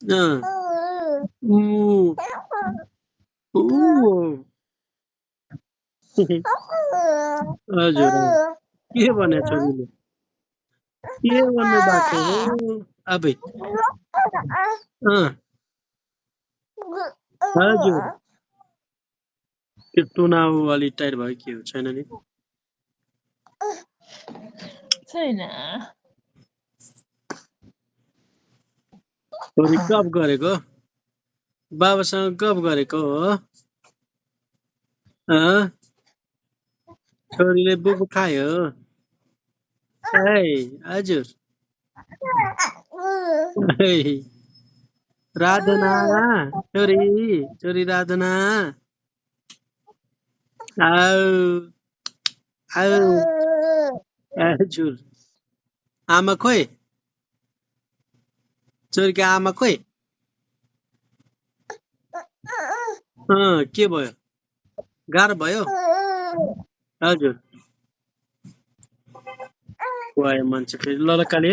अँ, ऊ, ऊ। हजुर के भन्यो छोरीले के भन्नु भएको हो अबे अँ हजुर त्यो टुनाउ अलि टाइट भयो के हो छैन नि छैन छोरी गफ गरेको बाबासँग गफ गरेको हो अँ छोरीले बुबु खायो है हजुर है राधना छोरी छोरी राधना आउ आउ हजुर आमा खोइ छोरीको आमा खोइ के भयो गाह्रो भयो हजुर गयो मान्छे फेरि ल ल काले